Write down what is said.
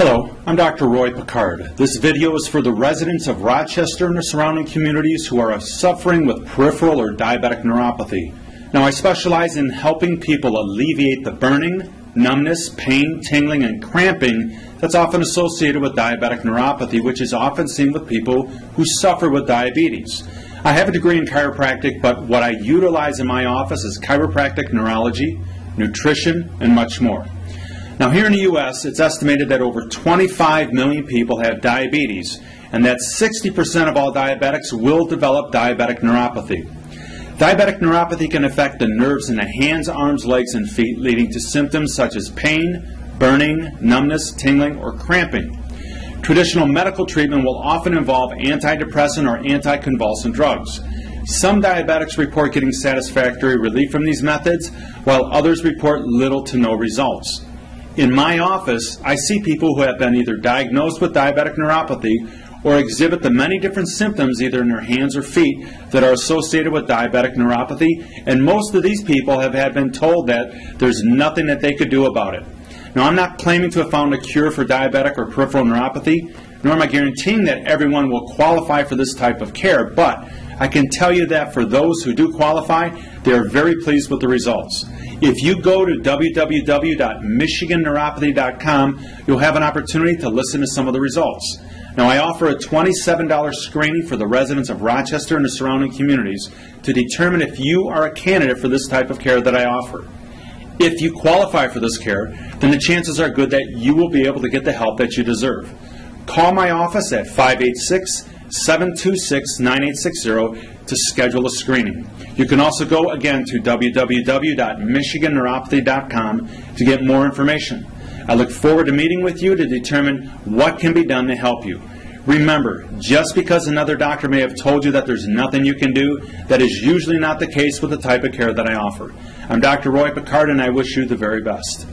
Hello, I'm Dr. Roy Picard. This video is for the residents of Rochester and the surrounding communities who are suffering with peripheral or diabetic neuropathy. Now, I specialize in helping people alleviate the burning, numbness, pain, tingling, and cramping that's often associated with diabetic neuropathy, which is often seen with people who suffer with diabetes. I have a degree in chiropractic, but what I utilize in my office is chiropractic neurology, nutrition, and much more. Now, here in the U.S., it's estimated that over 25 million people have diabetes, and that 60% of all diabetics will develop diabetic neuropathy. Diabetic neuropathy can affect the nerves in the hands, arms, legs, and feet, leading to symptoms such as pain, burning, numbness, tingling, or cramping. Traditional medical treatment will often involve antidepressant or anticonvulsant drugs. Some diabetics report getting satisfactory relief from these methods, while others report little to no results. In my office, I see people who have been either diagnosed with diabetic neuropathy or exhibit the many different symptoms either in their hands or feet that are associated with diabetic neuropathy, and most of these people have been told that there's nothing that they could do about it. Now, I'm not claiming to have found a cure for diabetic or peripheral neuropathy, nor am I guaranteeing that everyone will qualify for this type of care, but I can tell you that for those who do qualify, they are very pleased with the results. If you go to www.michiganneuropathy.com, you'll have an opportunity to listen to some of the results. Now, I offer a $27 screening for the residents of Rochester and the surrounding communities to determine if you are a candidate for this type of care that I offer. If you qualify for this care, then the chances are good that you will be able to get the help that you deserve. Call my office at 586-726-9860 to schedule a screening. You can also go again to www.michiganneuropathy.com to get more information. I look forward to meeting with you to determine what can be done to help you. Remember, just because another doctor may have told you that there's nothing you can do, that is usually not the case with the type of care that I offer. I'm Dr. Roy Picard, and I wish you the very best.